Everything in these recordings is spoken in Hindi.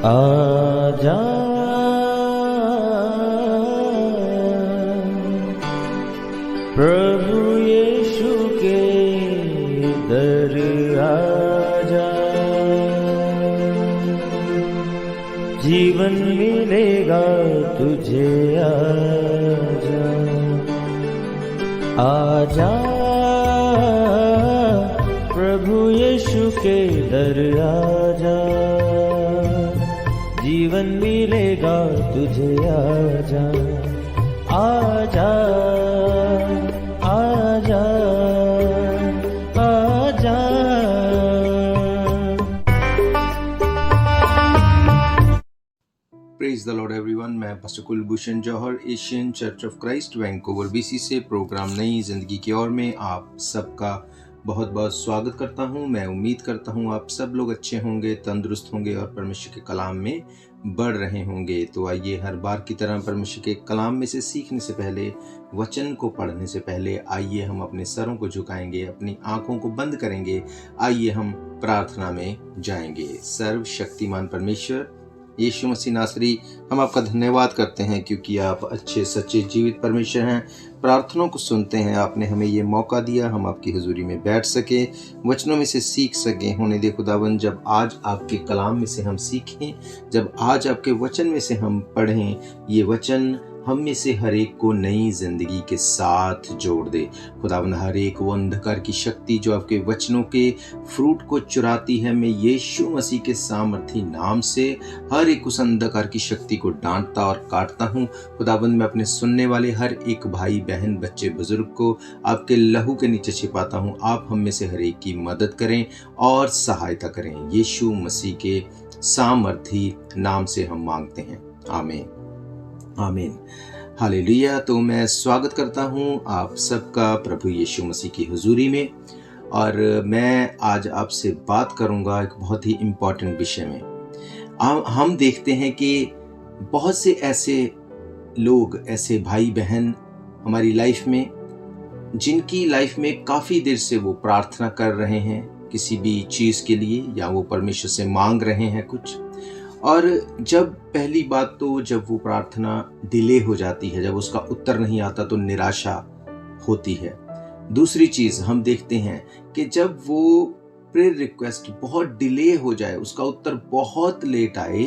आजा प्रभु यीशु के दर आजा, जीवन मिलेगा तुझे। आजा आजा प्रभु यीशु के दर आजा, जीवन मिलेगा तुझे। आजा आजा आजा आजा। Praise the Lord everyone. मैं pastor Kulbhushan Johar, Asian Church of Christ Vancouver BC से प्रोग्राम नई जिंदगी की ओर में आप सबका बहुत बहुत स्वागत करता हूं। मैं उम्मीद करता हूं आप सब लोग अच्छे होंगे, तंदुरुस्त होंगे और परमेश्वर के कलाम में बढ़ रहे होंगे। तो आइए, हर बार की तरह परमेश्वर के कलाम में से सीखने से पहले, वचन को पढ़ने से पहले, आइए हम अपने सरों को झुकाएंगे, अपनी आंखों को बंद करेंगे। आइए हम प्रार्थना में जाएंगे। सर्वशक्तिमान परमेश्वर यीशु मसीह नासरी, हम आपका धन्यवाद करते हैं क्योंकि आप अच्छे सच्चे जीवित परमेश्वर हैं। प्रार्थनाओं को सुनते हैं। आपने हमें ये मौका दिया हम आपकी हुजूरी में बैठ सके, वचनों में से सीख सकें। होने दे खुदावन, जब आज आपके कलाम में से हम सीखें, जब आज आपके वचन में से हम पढ़ें, ये वचन हम में से हर एक को नई जिंदगी के साथ जोड़ दे। खुदावन, हर एक वो अंधकार की शक्ति जो आपके वचनों के फ्रूट को चुराती है, मैं यीशु मसीह के सामर्थी नाम से हर एक उस अंधकार की शक्ति को डांटता और काटता हूँ। खुदावन, मैं अपने सुनने वाले हर एक भाई बहन, बच्चे बुजुर्ग को आपके लहू के नीचे छिपाता हूँ। आप हम में से हर एक की मदद करें और सहायता करें। यीशु मसीह के सामर्थी नाम से हम मांगते हैं, आमीन आमीन, हालेलुया। तो मैं स्वागत करता हूं आप सबका प्रभु यीशु मसीह की हुजूरी में, और मैं आज आपसे बात करूंगा एक बहुत ही इम्पोर्टेंट विषय में। हम देखते हैं कि बहुत से ऐसे लोग, ऐसे भाई बहन हमारी लाइफ में, जिनकी लाइफ में काफ़ी देर से वो प्रार्थना कर रहे हैं किसी भी चीज़ के लिए, या वो परमेश्वर से मांग रहे हैं कुछ, और जब पहली बात तो जब वो प्रार्थना डिले हो जाती है, जब उसका उत्तर नहीं आता तो निराशा होती है। दूसरी चीज़ हम देखते हैं कि जब वो प्रेयर रिक्वेस्ट बहुत डिले हो जाए, उसका उत्तर बहुत लेट आए,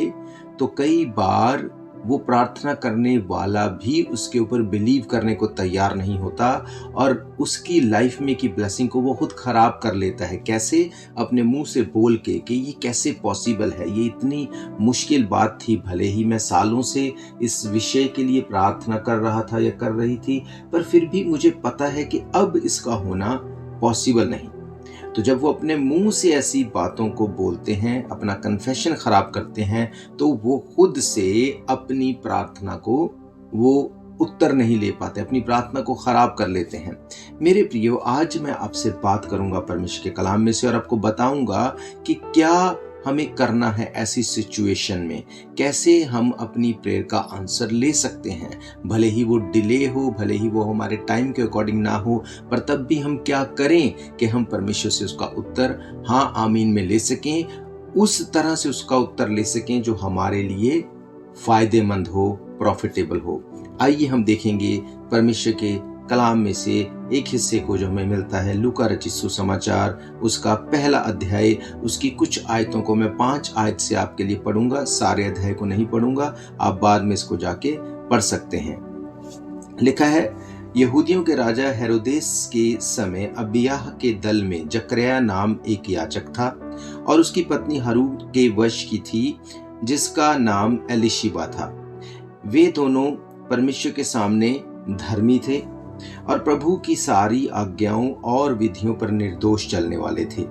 तो कई बार वो प्रार्थना करने वाला भी उसके ऊपर बिलीव करने को तैयार नहीं होता, और उसकी लाइफ में की ब्लेसिंग को वो खुद खराब कर लेता है। कैसे? अपने मुंह से बोल के कि ये कैसे पॉसिबल है, ये इतनी मुश्किल बात थी, भले ही मैं सालों से इस विषय के लिए प्रार्थना कर रहा था या कर रही थी, पर फिर भी मुझे पता है कि अब इसका होना पॉसिबल नहीं। तो जब वो अपने मुंह से ऐसी बातों को बोलते हैं, अपना कन्फेशन खराब करते हैं, तो वो खुद से अपनी प्रार्थना को वो उत्तर नहीं ले पाते, अपनी प्रार्थना को खराब कर लेते हैं। मेरे प्रियो, आज मैं आपसे बात करूंगा परमेश्वर के कलाम में से, और आपको बताऊंगा कि क्या हमें करना है ऐसी सिचुएशन में, कैसे हम अपनी प्रेयर का आंसर ले सकते हैं। भले ही वो डिले हो, भले ही वो हमारे टाइम के अकॉर्डिंग ना हो, पर तब भी हम क्या करें कि हम परमेश्वर से उसका उत्तर हाँ आमीन में ले सकें, उस तरह से उसका उत्तर ले सकें जो हमारे लिए फायदेमंद हो, प्रॉफिटेबल हो। आइए हम देखेंगे परमेश्वर के कलाम में से एक हिस्से को जो हमें मिलता है लूका रचित सुसमाचार, उसका पहला अध्याय, उसकी कुछ आयतों को मैं 5 आयत से आपके लिए पढ़ूंगा। सारे अध्याय को नहीं पढ़ूंगा, आप बाद में इसको जाके पढ़ सकते हैं। लिखा है, यहूदियों के राजा हेरोदेस के समय अबिय्याह के दल में जकरिया नाम एक याजक था, और उसकी पत्नी हारून के वश की थी, जिसका नाम एलीशिबा था। वे दोनों परमेश्वर के सामने धर्मी थे और प्रभु की सारी आज्ञाओं और विधियों पर निर्दोष चलने वाले थे।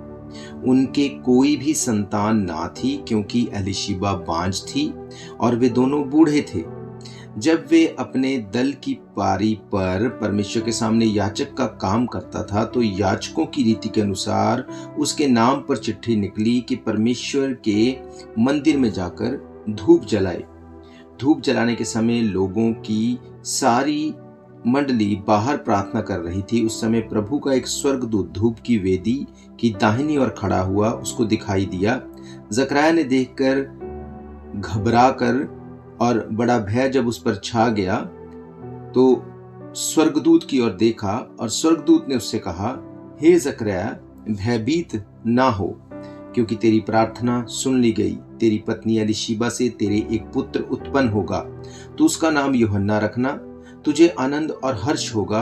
उनके कोई भी संतान ना थी, क्योंकि एलीशिबा बांझ थी और वे दोनों बूढ़े थे। जब वे अपने दल की पारी पर परमेश्वर के सामने याजक का काम करता था, तो याजकों की रीति के अनुसार उसके नाम पर चिट्ठी निकली कि परमेश्वर के मंदिर में जाकर धूप जलाए। धूप जलाने के समय लोगों की सारी मंडली बाहर प्रार्थना कर रही थी। उस समय प्रभु का एक स्वर्गदूत धूप की वेदी की दाहिनी ओर खड़ा हुआ उसको दिखाई दिया। जकरिया ने देखकर घबरा कर और बड़ा भय जब उस पर छा गया तो स्वर्गदूत की ओर देखा और स्वर्गदूत ने उससे कहा, हे जकरया, भयभीत ना हो, क्योंकि तेरी प्रार्थना सुन ली गई। तेरी पत्नी एलीशिबा से तेरे एक पुत्र उत्पन्न होगा, तू उसका नाम यूहन्ना रखना। तुझे आनंद और हर्ष होगा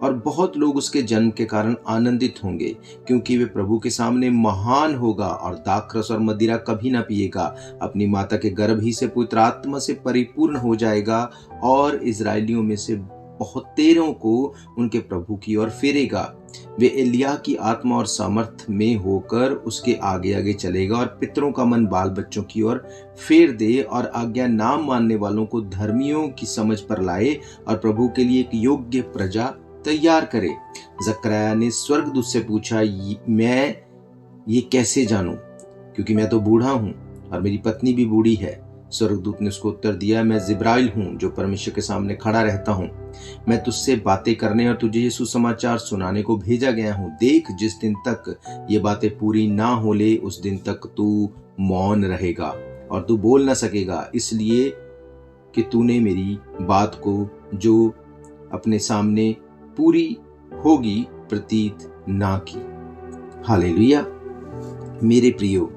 और बहुत लोग उसके जन्म के कारण आनंदित होंगे, क्योंकि वे प्रभु के सामने महान होगा और दाखरस और मदिरा कभी ना पिएगा। अपनी माता के गर्भ ही से पवित्र आत्मा से परिपूर्ण हो जाएगा और इजरायलियों में से बहुतेरों को उनके प्रभु की ओर फेरेगा। वे एलिय्याह की आत्मा और सामर्थ में होकर उसके आगे आगे चलेगा और पितरों का मन बाल बच्चों की ओर फेर दे और आज्ञा ना मानने वालों को धर्मियों की समझ पर लाए और प्रभु के लिए एक योग्य प्रजा तैयार करे। जकरया ने स्वर्गदूत से पूछा, मैं ये कैसे जानूं, क्योंकि मैं तो बूढ़ा हूं और मेरी पत्नी भी बूढ़ी है। स्वर्गदूत ने उसको उत्तर दिया, मैं जिब्राइल हूं जो परमेश्वर के सामने खड़ा रहता हूं। मैं तुझसे बातें करने और तुझे ये सुसमाचार सुनाने को भेजा गया हूं। देख, जिस दिन तक ये बातें पूरी ना हो ले उस दिन तक तू मौन रहेगा और तू बोल ना सकेगा, इसलिए कि तूने मेरी बात को जो अपने सामने पूरी होगी प्रतीत ना की। हालेलुया। मेरे प्रियो,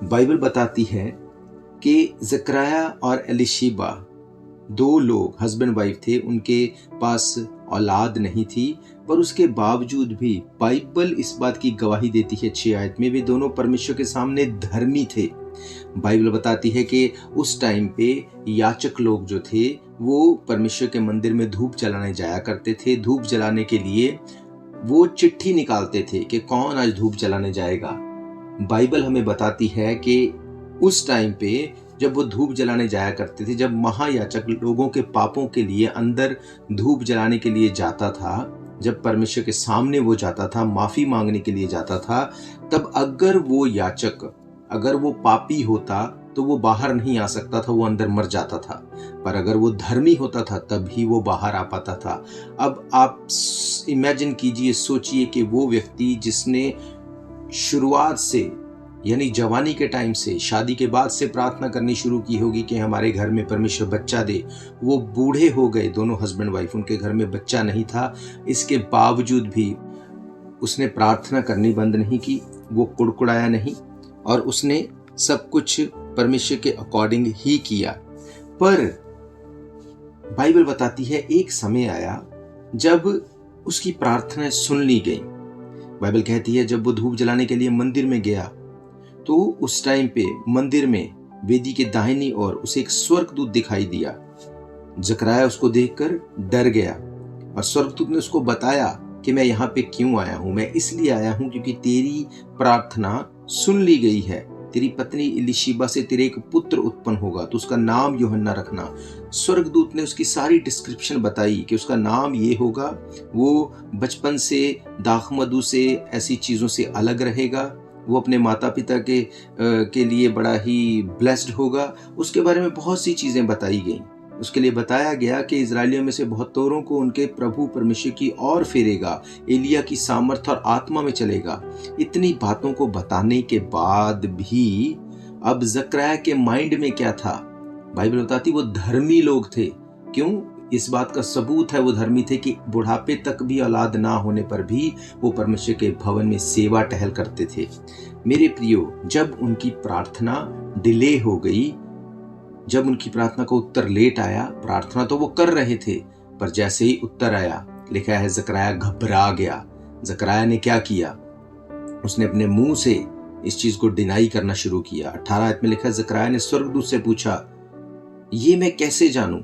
बाइबल बताती है कि जकरया और एलीशिबा दो लोग हस्बैंड वाइफ थे, उनके पास औलाद नहीं थी, पर उसके बावजूद भी बाइबल इस बात की गवाही देती है 6 आयत में, वे दोनों परमेश्वर के सामने धर्मी थे। बाइबल बताती है कि उस टाइम पे याचक लोग जो थे वो परमेश्वर के मंदिर में धूप जलाने जाया करते थे। धूप जलाने के लिए वो चिट्ठी निकालते थे कि कौन आज धूप जलाने जाएगा। बाइबल हमें बताती है कि उस टाइम पे जब वो धूप जलाने जाया करते थे, जब महायाजक लोगों के पापों के लिए अंदर धूप जलाने के लिए जाता था, जब परमेश्वर के सामने वो जाता था, माफी मांगने के लिए जाता था, तब अगर वो याचक अगर वो पापी होता तो वो बाहर नहीं आ सकता था, वो अंदर मर जाता था। पर अगर वो धर्मी होता था तभी वो बाहर आ पाता था। अब आप इमेजिन कीजिए, सोचिए कि वो व्यक्ति जिसने शुरुआत से यानी जवानी के टाइम से, शादी के बाद से प्रार्थना करनी शुरू की होगी कि हमारे घर में परमेश्वर बच्चा दे, वो बूढ़े हो गए, दोनों हस्बैंड वाइफ, उनके घर में बच्चा नहीं था। इसके बावजूद भी उसने प्रार्थना करनी बंद नहीं की, वो कुड़कुड़ाया नहीं और उसने सब कुछ परमेश्वर के अकॉर्डिंग ही किया। पर बाइबल बताती है एक समय आया जब उसकी प्रार्थना सुन ली गई। बाइबल कहती है जब वो धूप जलाने के लिए मंदिर में गया तो उस टाइम पे मंदिर में वेदी के दाहिनी ओर उसे एक स्वर्गदूत दिखाई दिया। जकरया उसको देखकर डर गया और स्वर्गदूत ने उसको बताया कि मैं यहाँ पे क्यों आया हूँ। मैं इसलिए आया हूँ क्योंकि तेरी प्रार्थना सुन ली गई है। तेरी पत्नी एलीशिबा से तेरे एक पुत्र उत्पन्न होगा, तो उसका नाम यूहन्ना रखना। स्वर्गदूत ने उसकी सारी डिस्क्रिप्शन बताई कि उसका नाम ये होगा, वो बचपन से दाखमधु से ऐसी चीज़ों से अलग रहेगा, वो अपने माता पिता के लिए बड़ा ही ब्लेस्ड होगा। उसके बारे में बहुत सी चीज़ें बताई गई। उसके लिए बताया गया कि इजरायलियों में से बहुतों को उनके प्रभु परमेश्वर की ओर फेरेगा, एलिय्याह की सामर्थ और आत्मा में चलेगा। इतनी बातों को बताने के बाद भी अब जकरया के माइंड में क्या था? बाइबल बताती वो धर्मी लोग थे। क्यों? इस बात का सबूत है वो धर्मी थे कि बुढ़ापे तक भी औलाद ना होने पर भी वो परमेश्वर के भवन में सेवा टहल करते थे। मेरे प्रियो, जब उनकी प्रार्थना डिले हो गई, जब उनकी प्रार्थना का उत्तर लेट आया, प्रार्थना तो वो कर रहे थे पर जैसे ही उत्तर आया, लिखा है जकरया घबरा गया। जकरया ने क्या किया? उसने अपने मुंह से इस चीज को डिनाई करना शुरू किया। 18 आयत में लिखा है जकरया ने स्वर्गदूत से पूछा, ये मैं कैसे जानूं?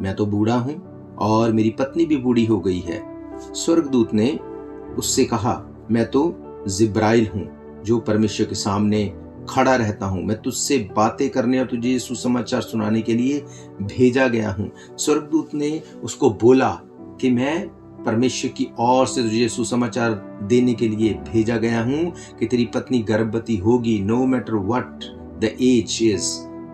मैं तो बूढ़ा हूं और मेरी पत्नी भी बूढ़ी हो गई है। स्वर्गदूत ने उससे कहा, मैं तो जिब्राइल हूं जो परमेश्वर के सामने खड़ा रहता हूं। मैं तुझसे बातें करने और तुझे सुसमाचार सुनाने के लिए भेजा गया हूं। स्वर्गदूत ने उसको बोला कि मैं परमेश्वर की ओर से तुझे सुसमाचार देने के लिए भेजा गया हूं कि तेरी पत्नी गर्भवती होगी। No matter what the age is,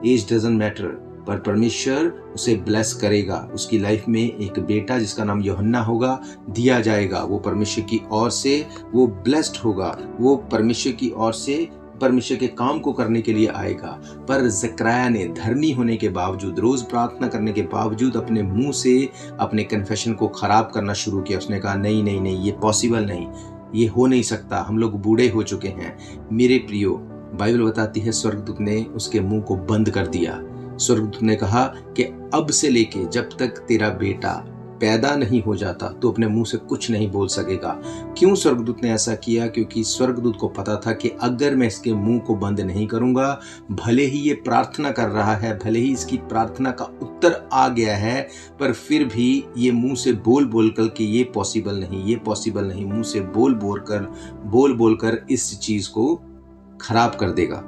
age doesn't matter, पर परमेश्वर उसे ब्लेस करेगा। उसकी लाइफ में एक बेटा जिसका नाम यूहन्ना होगा दिया जाएगा। वो परमेश्वर की ओर से वो ब्लेस्ड होगा, वो परमेश्वर की ओर से परमेश्वर के काम को करने के लिए आएगा। पर ज़करयाह ने धर्मी होने के बावजूद, रोज प्रार्थना करने के बावजूद अपने मुंह से अपने कन्फेशन को खराब करना शुरू किया। उसने कहा नहीं नहीं नहीं, ये पॉसिबल नहीं, ये हो नहीं सकता, हम लोग बूढ़े हो चुके हैं। मेरे प्रियो, बाइबल बताती है स्वर्गदूत ने उसके मुंह को बंद कर दिया। स्वर्गदूत ने कहा कि अब से लेके जब तक तेरा बेटा पैदा नहीं हो जाता तो अपने मुंह से कुछ नहीं बोल सकेगा। क्यों स्वर्गदूत ने ऐसा किया? क्योंकि स्वर्गदूत को पता था कि अगर मैं इसके मुंह को बंद नहीं करूंगा, भले ही ये प्रार्थना कर रहा है, भले ही इसकी प्रार्थना का उत्तर आ गया है, पर फिर भी ये मुंह से बोल बोल कर कि ये पॉसिबल नहीं, ये पॉसिबल नहीं, मुंह से बोल बोल कर इस चीज को खराब कर देगा,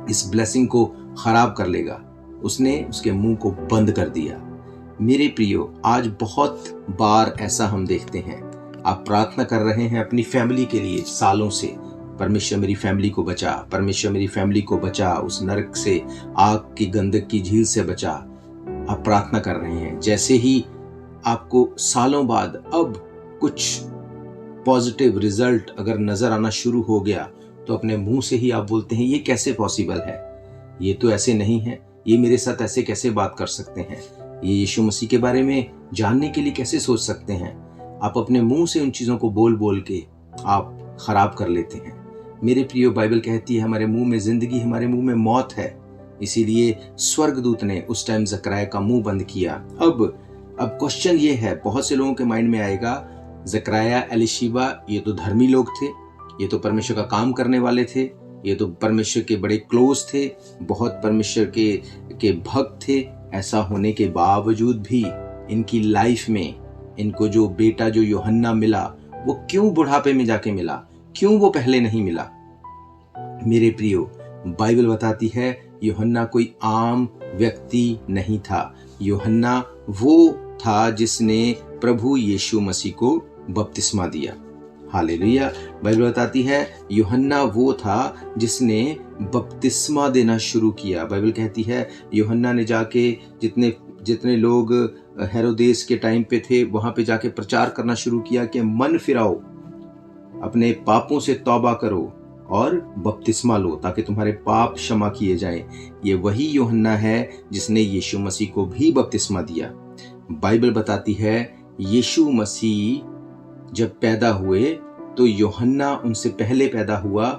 इस ब्लेसिंग को खराब कर लेगा। उसने उसके मुंह को बंद कर दिया। मेरे प्रियो, आज बहुत बार ऐसा हम देखते हैं, आप प्रार्थना कर रहे हैं अपनी फैमिली के लिए सालों से, परमेश्वर मेरी फैमिली को बचा, परमेश्वर मेरी फैमिली को बचा, उस नरक से, आग की गंधक की झील से बचा। आप प्रार्थना कर रहे हैं, जैसे ही आपको सालों बाद अब कुछ पॉजिटिव रिजल्ट अगर नजर आना शुरू हो गया तो अपने मुंह से ही आप बोलते हैं ये कैसे पॉसिबल है, ये तो ऐसे नहीं है, ये मेरे साथ ऐसे कैसे बात कर सकते हैं, ये यीशु मसीह के बारे में जानने के लिए कैसे सोच सकते हैं। आप अपने मुंह से उन चीज़ों को बोल बोल के आप खराब कर लेते हैं। मेरे प्रियो, बाइबल कहती है हमारे मुंह में जिंदगी, हमारे मुंह में मौत है। इसीलिए स्वर्गदूत ने उस टाइम ज़करयाह का मुंह बंद किया। अब क्वेश्चन ये है, बहुत से लोगों के माइंड में आएगा, ज़करयाह, एलीशिबा, ये तो धर्मी लोग थे, ये तो परमेश्वर का काम करने वाले थे, ये तो परमेश्वर के बड़े क्लोज थे, बहुत परमेश्वर के भक्त थे। ऐसा होने के बावजूद भी इनकी लाइफ में इनको जो बेटा जो यूहन्ना मिला, वो क्यों बुढ़ापे में जाके मिला, क्यों वो पहले नहीं मिला? मेरे प्रियो, बाइबल बताती है यूहन्ना कोई आम व्यक्ति नहीं था। यूहन्ना वो था जिसने प्रभु यीशु मसीह को बपतिस्मा दिया। हालेलुया। बाइबल बताती है यूहन्ना वो था जिसने बपतिस्मा देना शुरू किया। बाइबल कहती है यूहन्ना ने जाके जितने लोग हेरोदेस के टाइम पे थे वहां पे जाके प्रचार करना शुरू किया कि मन फिराओ, अपने पापों से तौबा करो और बपतिस्मा लो ताकि तुम्हारे पाप क्षमा किए जाएं। ये वही यूहन्ना है जिसने यीशु मसीह को भी बपतिस्मा दिया। बाइबल बताती है यीशु मसीह जब पैदा हुए तो यूहन्ना उनसे पहले पैदा हुआ।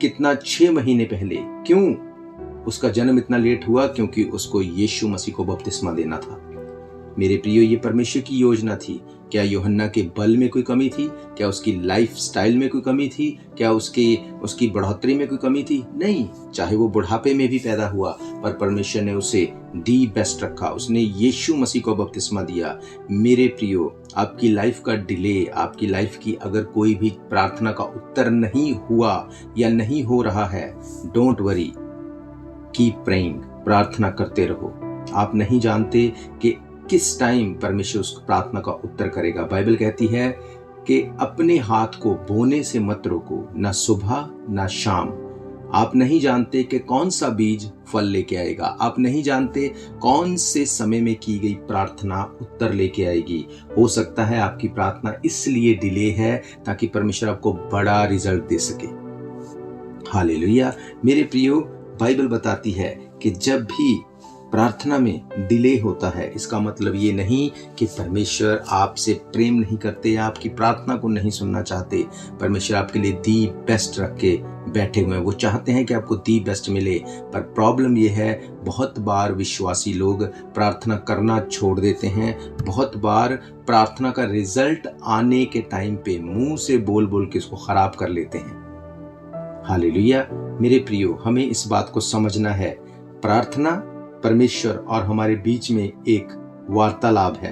कितना? 6 महीने पहले। क्यों उसका जन्म इतना लेट हुआ? क्योंकि उसको यीशु मसीह को बपतिस्मा देना था। मेरे प्रियो, ये परमेश्वर की योजना थी। क्या यूहन्ना के बल में कोई कमी थी? क्या उसकी लाइफ स्टाइल में कोई कमी थी? क्या उसकी बढ़ोतरी में कोई कमी थी? नहीं। चाहे वो बुढ़ापे में भी पैदा हुआ, पर परमेश्वर ने उसे दी बेस्ट रखा। उसने यीशु मसीह को बपतिस्मा दिया। मेरे प्रियो, आपकी लाइफ का डिले, आपकी लाइफ की अगर कोई भी प्रार्थना का उत्तर नहीं हुआ या नहीं हो रहा है, डोंट वरी, कीप प्रेइंग, प्रार्थना करते रहो। आप नहीं जानते कि किस टाइम परमेश्वर उस प्रार्थना का उत्तर करेगा। बाइबल कहती है कि अपने हाथ को बोने से मत रोको, ना सुबह ना शाम। आप नहीं जानते कि कौन सा बीज फल लेके आएगा। आप नहीं जानते कौन से समय में की गई प्रार्थना उत्तर लेके आएगी। हो सकता है आपकी प्रार्थना इसलिए डिले है ताकि परमेश्वर आपको बड़ा रिजल्ट दे सके। हालेलुया। मेरे प्रियो, बाइबल बताती है कि जब भी प्रार्थना में डिले होता है, इसका मतलब ये नहीं कि परमेश्वर आपसे प्रेम नहीं करते या आपकी प्रार्थना को नहीं सुनना चाहते। परमेश्वर आपके लिए दी बेस्ट रख के बैठे हुए हैं। वो चाहते हैं कि आपको दी बेस्ट मिले, पर प्रॉब्लम ये है बहुत बार विश्वासी लोग प्रार्थना करना छोड़ देते हैं। बहुत बार प्रार्थना का रिजल्ट आने के टाइम पे मुंह से बोल बोल के इसको खराब कर लेते हैं। हालेलुया। मेरे प्रियो, हमें इस बात को समझना है, प्रार्थना परमेश्वर और हमारे बीच में एक वार्तालाप है।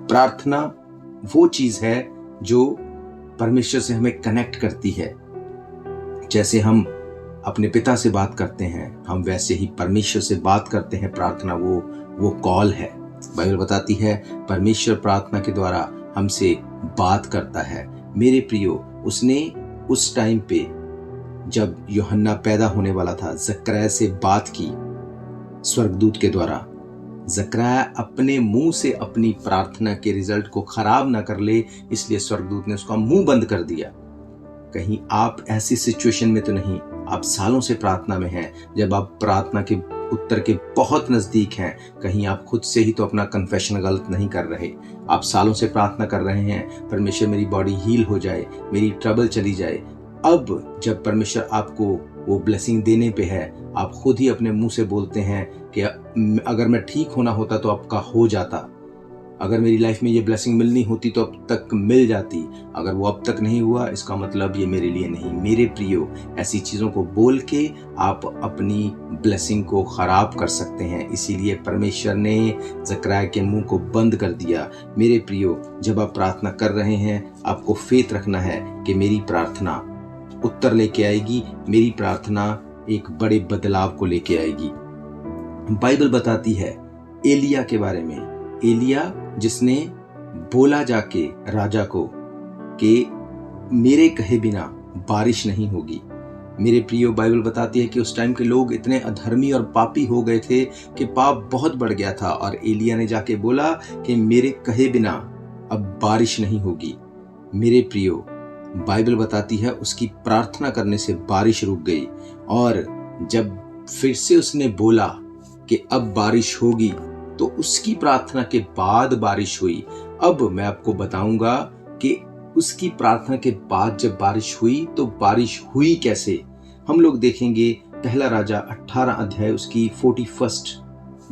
प्रार्थना वो चीज है जो परमेश्वर से हमें कनेक्ट करती है। जैसे हम अपने पिता से बात करते हैं, हम वैसे ही परमेश्वर से बात करते हैं। प्रार्थना वो कॉल है। बाइबल बताती है परमेश्वर प्रार्थना के द्वारा हमसे बात करता है। मेरे प्रियो, उसने उस टाइम पे जब यूहन्ना पैदा होने वाला था, ज़करयाह से बात की स्वर्गदूत के द्वारा। ज़करयाह अपने मुंह से अपनी प्रार्थना के रिजल्ट को खराब ना कर ले, इसलिए स्वर्गदूत ने उसका मुंह बंद कर दिया। कहीं आप ऐसी सिचुएशन में तो नहीं, आप सालों से प्रार्थना में हैं, जब आप प्रार्थना के उत्तर के बहुत नज़दीक हैं, कहीं आप खुद से ही तो अपना कन्फेशन गलत नहीं कर रहे। आप सालों से प्रार्थना कर रहे हैं, परमेश्वर मेरी बॉडी हील हो जाए, मेरी ट्रबल चली जाए। अब जब परमेश्वर आपको वो ब्लेसिंग देने पे है, आप खुद ही अपने मुंह से बोलते हैं कि अगर मैं ठीक होना होता तो आपका हो जाता, अगर मेरी लाइफ में ये ब्लेसिंग मिलनी होती तो अब तक मिल जाती, अगर वो अब तक नहीं हुआ इसका मतलब ये मेरे लिए नहीं। मेरे प्रियो, ऐसी चीज़ों को बोल के आप अपनी ब्लेसिंग को ख़राब कर सकते हैं। इसीलिए परमेश्वर ने ज़करयाह के मुंह को बंद कर दिया। मेरे प्रियो, जब आप प्रार्थना कर रहे हैं, आपको फेथ रखना है कि मेरी प्रार्थना उत्तर लेके आएगी, मेरी प्रार्थना एक बड़े बदलाव को लेके आएगी। बाइबल बताती है एलिया के बारे में, एलिया जिसने बोला जाके राजा को कि मेरे कहे बिना बारिश नहीं होगी। मेरे प्रियो, बाइबल बताती है कि उस टाइम के लोग इतने अधर्मी और पापी हो गए थे कि पाप बहुत बढ़ गया था, और एलिया ने जाके बोला कि मेरे कहे बिना अब बारिश नहीं होगी। मेरे प्रियो, बाइबल बताती है उसकी प्रार्थना करने से बारिश रुक गई, और जब फिर से उसने बोला कि अब बारिश होगी तो उसकी प्रार्थना के बाद बारिश हुई। अब मैं आपको बताऊंगा कि उसकी प्रार्थना के बाद जब बारिश हुई तो बारिश हुई कैसे। हम लोग देखेंगे पहला राजा 18 अध्याय उसकी 41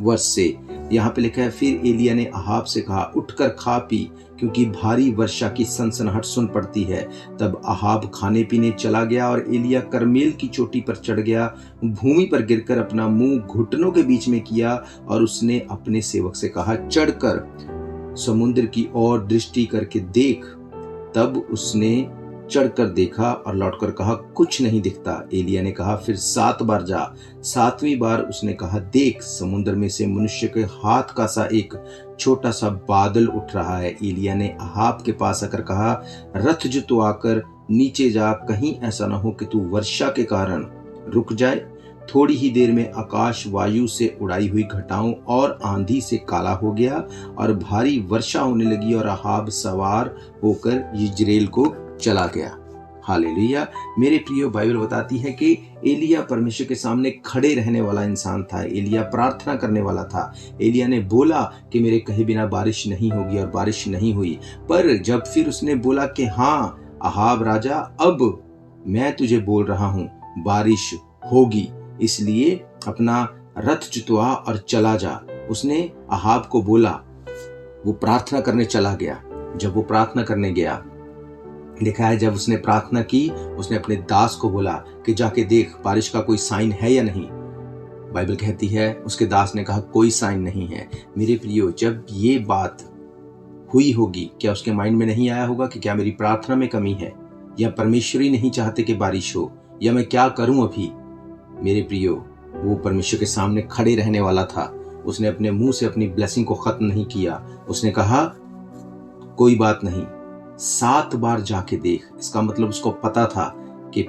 वर्ष से। यहाँ पे लिखा है, फिर एलिया ने अहाब से कहा, उठकर खा पी, क्योंकि भारी वर्षा की सनसनाहट सुन पड़ती है। तब अहाब खाने पीने चला गया, और एलिया करमेल की चोटी पर चढ़ गया, भूमि पर गिरकर अपना मुंह घुटनों के बीच में किया, और उसने अपने सेवक से कहा, चढ़कर समुद्र की ओर दृष्टि करके देख। तब उसने चढ़कर देखा और लौटकर कहा, कुछ नहीं दिखता। एलिया ने कहा, फिर 7 बार जा। 7वीं बार उसने कहा, देख, समुद्र में से मनुष्य के हाथ का सा एक छोटा सा बादल उठ रहा है। एलिया ने अहाब के पास आकर कहा, रथ जुतो आकर नीचे जा, कहीं ऐसा न हो कि तू वर्षा के कारण रुक जाए। थोड़ी ही देर में आकाश वायु से उड़ाई हुई घटाओं और आंधी से काला हो गया, और भारी वर्षा होने लगी, और अहाब सवार होकर यिज्रेल को चला गया। हालेलुया। मेरे प्रियो, बाइबल बताती है कि एलिया परमेश्वर के सामने खड़े रहने वाला इंसान था। एलिया प्रार्थना करने वाला था। एलिया ने बोला कि मेरे कहे बिना बारिश नहीं होगी, और बारिश नहीं हुई। पर जब फिर उसने बोला कि हाँ अहाब राजा, अब मैं तुझे बोल रहा हूं बारिश होगी, इसलिए अपना रथ जुतवा और चला जा। उसने अहाब को बोला, वो प्रार्थना करने चला गया। जब वो प्रार्थना करने गया, लिखा है जब उसने प्रार्थना की, उसने अपने दास को बोला कि जाके देख बारिश का कोई साइन है या नहीं। बाइबल कहती है उसके दास ने कहा, कोई साइन नहीं है। मेरे प्रियो, जब ये बात हुई होगी, क्या उसके माइंड में नहीं आया होगा कि क्या मेरी प्रार्थना में कमी है, या परमेश्वर ही नहीं चाहते कि बारिश हो, या मैं क्या करूं अभी। मेरे प्रियो, वो परमेश्वर के सामने खड़े रहने वाला था। उसने अपने मुंह से अपनी ब्लेसिंग को खत्म नहीं किया। उसने कहा, कोई बात नहीं, 7 बार जाके देख। इसका मतलब उसको पता था कि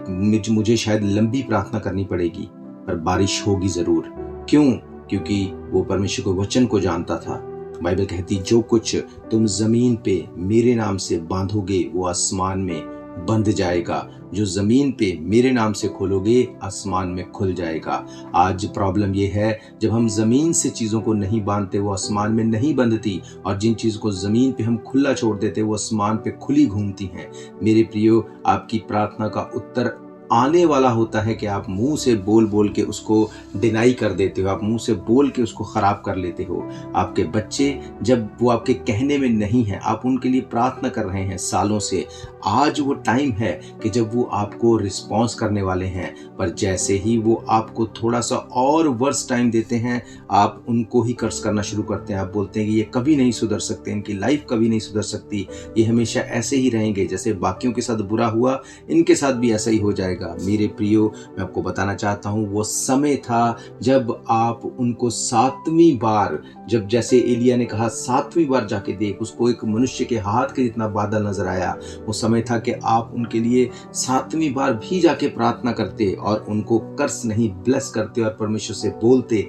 मुझे शायद लंबी प्रार्थना करनी पड़ेगी, पर बारिश होगी जरूर। क्यों? क्योंकि वो परमेश्वर के वचन को जानता था। बाइबल कहती, जो कुछ तुम जमीन पे मेरे नाम से बांधोगे वो आसमान में बंध जाएगा, जो जमीन पे मेरे नाम से खोलोगे आसमान में खुल जाएगा। आज प्रॉब्लम ये है, जब हम जमीन से चीजों को नहीं बांधते वो आसमान में नहीं बंधती, और जिन चीजों को जमीन पे हम खुला छोड़ देते वो आसमान पे खुली घूमती हैं। मेरे प्रियो, आपकी प्रार्थना का उत्तर आने वाला होता है कि आप मुंह से बोल बोल के उसको डिनाई कर देते हो, आप मुंह से बोल के उसको खराब कर लेते हो। आपके बच्चे जब वो आपके कहने में नहीं है, आप उनके लिए प्रार्थना कर रहे हैं सालों से, आज वो टाइम है कि जब वो आपको रिस्पॉन्स करने वाले हैं, पर जैसे ही वो आपको थोड़ा सा और वर्स टाइम देते हैं, आप उनको ही कर्स करना शुरू करते हैं। आप बोलते हैं कि ये कभी नहीं सुधर सकते, इनकी लाइफ कभी नहीं सुधर सकती, ये हमेशा ऐसे ही रहेंगे, जैसे बाकियों के साथ बुरा हुआ इनके साथ भी ऐसा ही हो जाएगा। मेरे प्रियो, मैं आपको बताना चाहता हूँ, वो समय था जब आप उनको 7वीं बार, जब जैसे एलिया ने कहा 7वीं बार जाके देख, उसको एक मनुष्य के हाथ के जितना बादल नजर आया। वो समय था कि आप उनके लिए 7वीं बार भी जाके प्रार्थना करते और उनको कर्स नहीं ब्लेस करते और परमेश्वर से बोलते,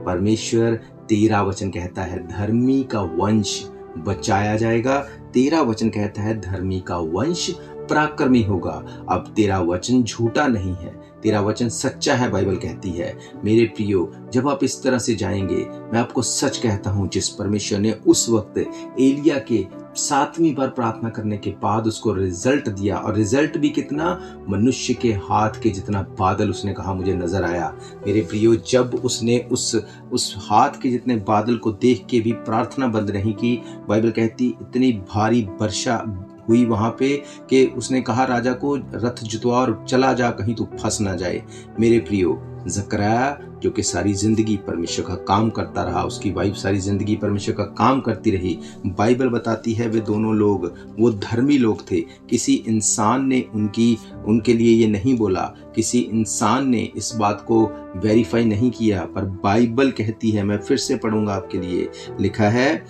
परमेश्वर तेरा वचन कहता है धर्मी का वंश बचाया जाएगा। तेरा वचन कहता है धर्मी का वंश पराक्रमी होगा। अब तेरा वचन झूठा नहीं है, तेरा वचन सच्चा है, बाइबल कहती है। मेरे प्रियो, जब आप इस तरह से जाएंगे, मैं आपको सच कहता हूं, जिस परमेश्वर ने उस वक्त एलिया के 7वीं बार प्रार्थना करने के बाद उसको रिजल्ट दिया, और रिजल्ट भी कितना, मनुष्य के हाथ के जितना बादल उसने कहा मुझे नजर आया। मेरे प्रियो, जब उसने उस हाथ के जितने बादल को देख के भी प्रार्थना बंद नहीं की, बाइबल कहती इतनी भारी वर्षा हुई वहां पे कि उसने कहा राजा को, रथ जुतवा और चला जा, कहीं तू फंस ना जाए। मेरे प्रियो, जकरया जो कि सारी जिंदगी परमेश्वर का काम करता रहा, उसकी वाइफ सारी जिंदगी परमेश्वर का काम करती रही। बाइबल बताती है वे दोनों लोग, वो धर्मी लोग थे। किसी इंसान ने उनके लिए ये नहीं बोला, किसी इंसान ने इस बात को वेरीफाई नहीं किया, पर बाइबल कहती है, मैं फिर से पढ़ूंगा आपके लिए, लिखा है,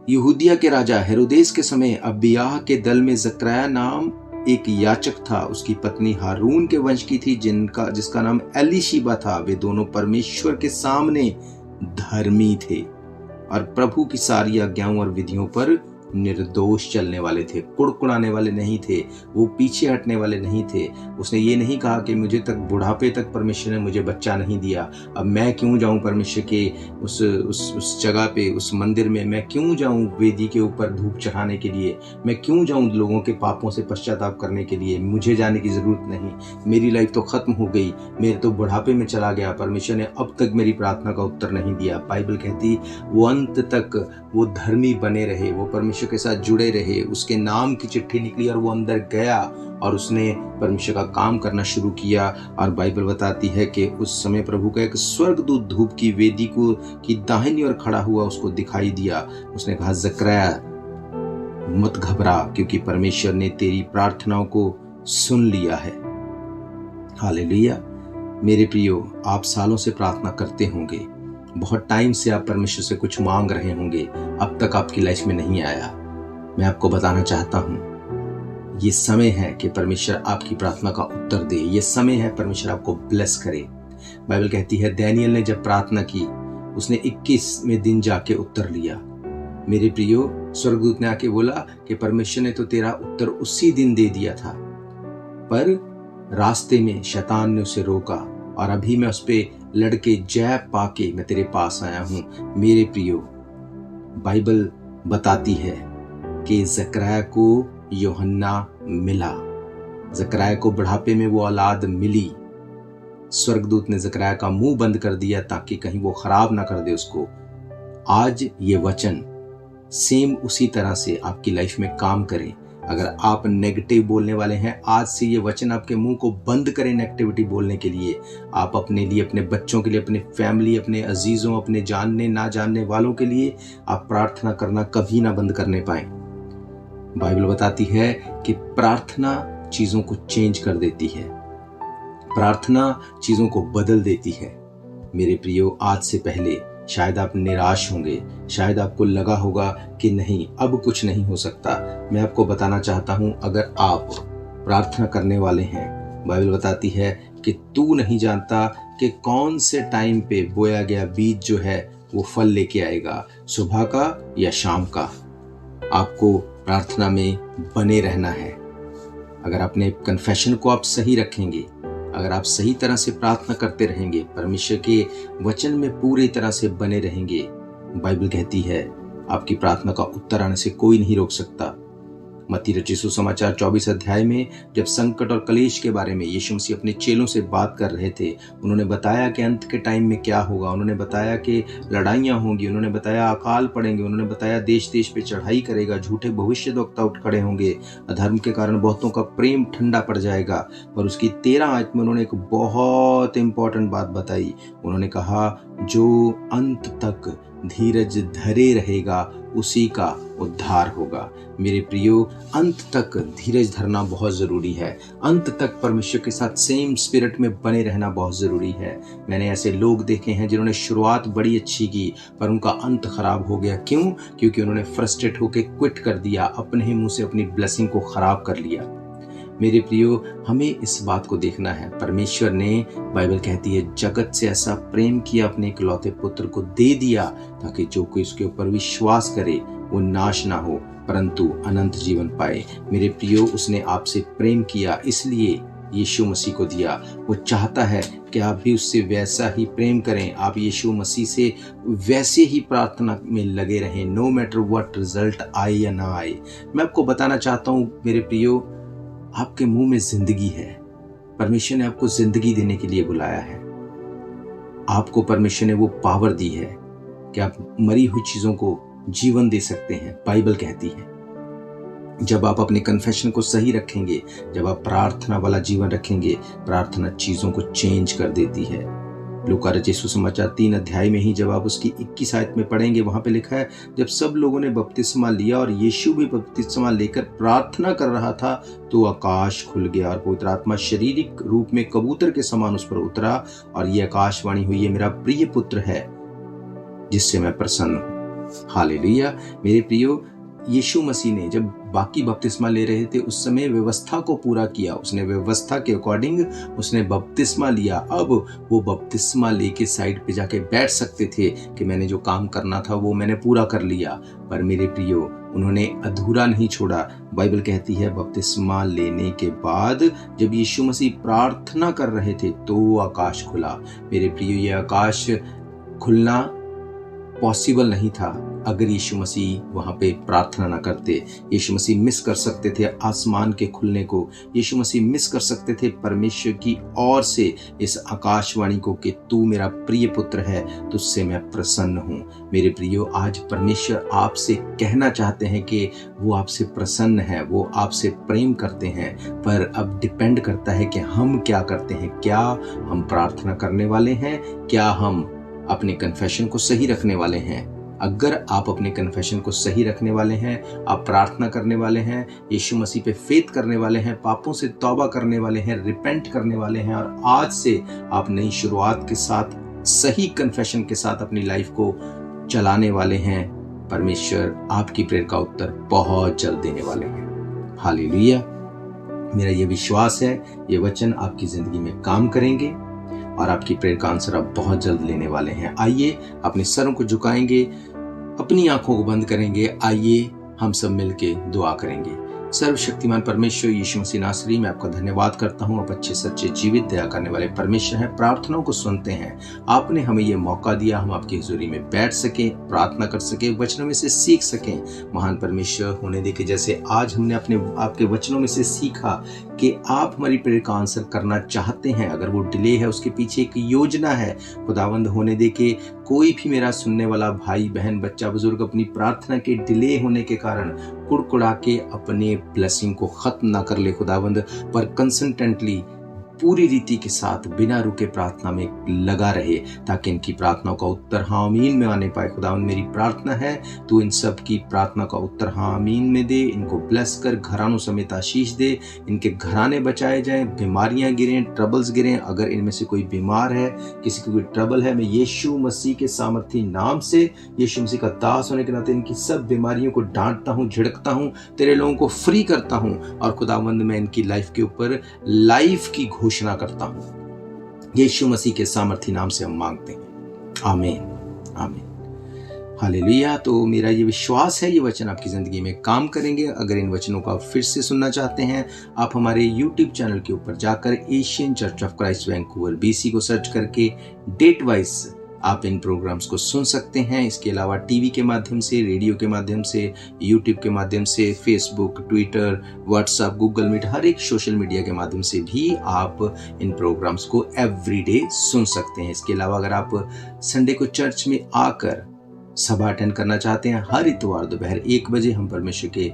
यहूदिया के राजा हेरोदेस के समय अबिय्याह के दल में जकरया नाम एक याचक था। उसकी पत्नी हारून के वंश की थी, जिसका नाम एलीशिबा था। वे दोनों परमेश्वर के सामने धर्मी थे और प्रभु की सारी आज्ञाओं और विधियों पर निर्दोष चलने वाले थे, कुड़कुड़ाने वाले नहीं थे, वो पीछे हटने वाले नहीं थे। उसने ये नहीं कहा कि मुझे तक बुढ़ापे तक परमेश्वर ने मुझे बच्चा नहीं दिया, अब मैं क्यों जाऊं परमेश्वर के उस जगह पे, उस मंदिर में मैं क्यों जाऊं, वेदी के ऊपर धूप चढ़ाने के लिए मैं क्यों जाऊं, लोगों के पापों से पश्चाताप करने के लिए मुझे जाने की जरूरत नहीं, मेरी लाइफ तो खत्म हो गई, मेरे तो बुढ़ापे में चला गया, परमेश्वर ने अब तक मेरी प्रार्थना का उत्तर नहीं दिया। बाइबल कहती वो अंत तक वो धर्मी बने रहे, वो परमेश्वर के साथ जुड़े रहे। उसके नाम की चिट्ठी निकली और वो अंदर गया और उसने परमेश्वर का काम करना शुरू किया। और बाइबल बताती है कि उस समय प्रभु का एक स्वर्गदूत धूप की वेदी की दाहिनी ओर खड़ा हुआ उसको दिखाई दिया। उसने कहा, जकरया मत घबरा, क्योंकि परमेश्वर ने तेरी प्रार्थनाओं को सुन लिया है। हालेलुया। मेरे प्रियो, आप सालों से प्रार्थना करते होंगे, बहुत टाइम से आप परमेश्वर से कुछ मांग रहे होंगे, अब तक आपकी लाइफ में नहीं आया। मैं आपको बताना चाहता हूं, ये समय है कि परमेश्वर आपकी प्रार्थना का उत्तर दे, ये समय है परमेश्वर आपको ब्लेस करे। बाइबल कहती है दानियेल ने जब प्रार्थना की, उसने 21वें दिन जाके उत्तर लिया। मेरे प्रियो, स्वर्गदूत ने आके बोला कि परमेश्वर ने तो तेरा उत्तर उसी दिन दे दिया था, पर रास्ते में शैतान ने उसे रोका और अभी मैं उस पे लड़के जय पाके मैं तेरे पास आया हूं। मेरे प्रियो, बाइबल बताती है कि जकरया को यूहन्ना मिला, जकरया को बुढ़ापे में वो औलाद मिली। स्वर्गदूत ने जकरया का मुंह बंद कर दिया ताकि कहीं वो खराब ना कर दे उसको। आज ये वचन सेम उसी तरह से आपकी लाइफ में काम करे। अगर आप नेगेटिव बोलने वाले हैं, आज से ये वचन आपके मुंह को बंद करें नेगेटिविटी बोलने के लिए। आप अपने लिए, अपने बच्चों के लिए, अपने फैमिली, अपने अजीजों, अपने जानने ना जानने वालों के लिए आप प्रार्थना करना कभी ना बंद करने पाए। बाइबल बताती है कि प्रार्थना चीजों को चेंज कर देती है, प्रार्थना चीजों को बदल देती है। मेरे प्रियो, आज से पहले शायद आप निराश होंगे, शायद आपको लगा होगा कि नहीं, अब कुछ नहीं हो सकता। मैं आपको बताना चाहता हूं, अगर आप प्रार्थना करने वाले हैं, बाइबल बताती है कि तू नहीं जानता कि कौन से टाइम पे बोया गया बीज जो है वो फल लेके आएगा, सुबह का या शाम का। आपको प्रार्थना में बने रहना है। अगर अपने कन्फेशन को आप सही रखेंगे, अगर आप सही तरह से प्रार्थना करते रहेंगे, परमेश्वर के वचन में पूरी तरह से बने रहेंगे, बाइबल कहती है आपकी प्रार्थना का उत्तर आने से कोई नहीं रोक सकता। मत्ती रचित सुसमाचार 24 अध्याय में जब संकट और कलेश के बारे में यीशु मसीह अपने चेलों से बात कर रहे थे, उन्होंने बताया कि अंत के टाइम में क्या होगा, उन्होंने बताया कि लड़ाइयाँ होंगी, उन्होंने बताया अकाल पड़ेंगे, उन्होंने बताया देश देश पे चढ़ाई करेगा, झूठे भविष्यद्वक्ता उठ खड़े होंगे, अधर्म के कारण बहुतों का प्रेम ठंडा पड़ जाएगा। और उसकी 13 आयत में उन्होंने एक बहुत इंपॉर्टेंट बात बताई। उन्होंने कहा, जो अंत तक धीरज धरे रहेगा उसी का उद्धार होगा। मेरे प्रियो, अंत तक धीरज धरना बहुत जरूरी है। अंत तक परमेश्वर के साथ सेम स्पिरिट में बने रहना बहुत जरूरी है। मैंने ऐसे लोग देखे हैं जिन्होंने शुरुआत बड़ी अच्छी की पर उनका अंत खराब हो गया। क्यों? क्योंकि उन्होंने फ्रस्ट्रेट होकर क्विट कर दिया, अपने ही मुंह से अपनी ब्लेसिंग को खराब कर लिया। मेरे प्रियो, हमें इस बात को देखना है। परमेश्वर ने, बाइबल कहती है, जगत से ऐसा प्रेम किया, अपने इकलौते पुत्र को दे दिया ताकि जो कोई उसके ऊपर विश्वास करे वो नाश ना हो परंतु अनंत जीवन पाए। मेरे प्रियो, उसने आपसे प्रेम किया, इसलिए यीशु मसीह को दिया। वो चाहता है कि आप भी उससे वैसा ही प्रेम करें, आप यीशु मसीह से वैसे ही प्रार्थना में लगे रहें, नो मैटर व्हाट रिजल्ट आए या ना आए। मैं आपको बताना चाहता हूँ मेरे प्रियो, आपके मुंह में जिंदगी है। परमेश्वर ने आपको जिंदगी देने के लिए बुलाया है। आपको परमेश्वर ने वो पावर दी है कि आप मरी हुई चीजों को जीवन दे सकते हैं। बाइबल कहती है जब आप अपने कन्फेशन को सही रखेंगे, जब आप प्रार्थना वाला जीवन रखेंगे, प्रार्थना चीजों को चेंज कर देती है। लूका रचित सुसमाचार 3 अध्याय में ही जब आप उसकी 21 आयत में पढ़ेंगे, वहां पे लिखा है, जब सब लोगों ने बपतिस्मा लिया और यीशु भी बपतिस्मा लेकर प्रार्थना कर रहा था तो आकाश खुल गया और पवित्र आत्मा शारीरिक रूप में कबूतर के समान उस पर उतरा और ये आकाशवाणी हुई, ये मेरा प्रिय पुत्र है जिससे मैं प्रसन्न हूं। हालेलुया। मेरे प्रियो, यीशु मसीह ने जब बाकी बपतिस्मा ले रहे थे उस समय व्यवस्था को पूरा किया। उसने व्यवस्था के अकॉर्डिंग उसने बपतिस्मा लिया। अब वो बपतिस्मा लेके साइड पे जाके बैठ सकते थे कि मैंने जो काम करना था वो मैंने पूरा कर लिया। पर मेरे प्रियो, उन्होंने अधूरा नहीं छोड़ा। बाइबल कहती है बपतिस्मा लेने के बाद जब यीशु मसीह प्रार्थना कर रहे थे तो आकाश खुला। मेरे प्रियो, ये आकाश खुलना पॉसिबल नहीं था अगर यीशु मसीह वहां पे प्रार्थना ना करते। यीशु मसीह मिस कर सकते थे आसमान के खुलने को। यीशु मसीह मिस कर सकते थे परमेश्वर की ओर से इस आकाशवाणी को कि तू मेरा प्रिय पुत्र है, तुझसे मैं प्रसन्न हूँ। मेरे प्रियो, आज परमेश्वर आपसे कहना चाहते हैं कि वो आपसे प्रसन्न है, वो आपसे प्रेम करते हैं। पर अब डिपेंड करता है कि हम क्या करते हैं। क्या हम प्रार्थना करने वाले हैं? क्या हम अपने कन्फेशन को सही रखने वाले हैं? अगर आप अपने कन्फेशन को सही रखने वाले हैं, आप प्रार्थना करने वाले हैं, यीशु मसीह पे फेथ करने वाले हैं, पापों से तौबा करने वाले हैं, रिपेंट करने वाले हैं और आज से आप नई शुरुआत के साथ सही कन्फेशन के साथ अपनी लाइफ को चलाने वाले हैं, परमेश्वर आपकी प्रेयर का उत्तर बहुत जल्द देने वाले हैं। हालेलुया। मेरा ये विश्वास है ये वचन आपकी जिंदगी में काम करेंगे और आपकी प्रेयर का आंसर आप बहुत जल्द लेने वाले हैं। आइए अपने सरों को झुकाएंगे, अपनी आंखों को बंद करेंगे। आइए हम सब मिलके दुआ करेंगे। सर्वशक्तिमान परमेश्वर यीशु मसीह नासरी, मैं आपका धन्यवाद करता हूँ। आप अच्छे सच्चे जीवित दया करने वाले परमेश्वर हैं, प्रार्थनाओं को सुनते हैं। आपने हमें ये मौका दिया हम आपकी हुजूरी में बैठ सकें, प्रार्थना कर सकें, वचनों में से सीख सकें। महान परमेश्वर होने दे के जैसे आज हमने आपके वचनों में से सीखा कि आप हमारी प्रेयर का आंसर करना चाहते हैं। अगर वो डिले है उसके पीछे एक योजना है। खुदावंद होने दे के कोई भी मेरा सुनने वाला भाई बहन बच्चा बुजुर्ग अपनी प्रार्थना के डिले होने के कारण कुड़कुड़ा के अपने ब्लेसिंग को खत्म ना कर ले खुदावंद, पर कंसिस्टेंटली पूरी रीति के साथ बिना रुके प्रार्थना में लगा रहे ताकि इनकी प्रार्थनाओं का उत्तर हाँ आमीन में आने पाए। खुदावंद मेरी प्रार्थना है तू इन सब की प्रार्थना का उत्तर हाँ आमीन में दे, इनको ब्लेस कर, घरानों समेत आशीष दे, इनके घराने बचाए जाएं, बीमारियां गिरें, ट्रबल्स गिरें। अगर इनमें से कोई बीमार है, किसी को कोई ट्रबल है, मैं यीशु मसीह के सामर्थी नाम से, यीशु मसीह का दास होने के नाते इनकी सब बीमारियों को डांटता हूँ, झिड़कता हूँ, तेरे लोगों को फ्री करता हूँ और खुदावंद मैं इनकी लाइफ के ऊपर लाइफ की घोषणा करता हूं। यीशु मसीह के सामर्थी नाम से हम मांगते हैं, आमीन आमीन। हालेलुया। तो मेरा ये विश्वास है ये वचन आपकी जिंदगी में काम करेंगे। अगर इन वचनों को आप फिर से सुनना चाहते हैं, आप हमारे YouTube चैनल के ऊपर जाकर Asian Church of Christ Vancouver BC को सर्च करके डेट वाइज आप इन प्रोग्राम्स को सुन सकते हैं। इसके अलावा टीवी के माध्यम से, रेडियो के माध्यम से, यूट्यूब के माध्यम से, Facebook, Twitter, WhatsApp, Google Meet, हर एक सोशल मीडिया के माध्यम से भी आप इन प्रोग्राम्स को एवरीडे सुन सकते हैं। इसके अलावा अगर आप संडे को चर्च में आकर सभा अटेंड करना चाहते हैं, हर इतवार दोपहर 1 बजे हम परमेश्वर के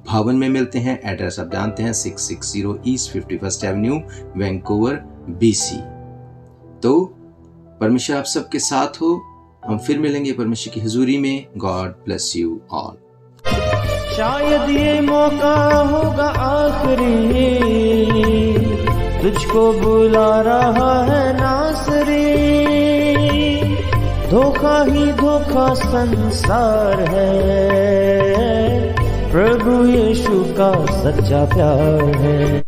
भवन में मिलते हैं। एड्रेस आप जानते हैं, 660 east 51st Avenue, Vancouver BC। तो परमेश्वर आप सबके साथ हो। हम फिर मिलेंगे परमेश्वर की हुजूरी में। God bless you all. शायद ये मौका होगा आखिरी, तुझको बुला रहा है नासरी। धोखा ही धोखा संसार है, प्रभु यीशु का सच्चा प्यार है।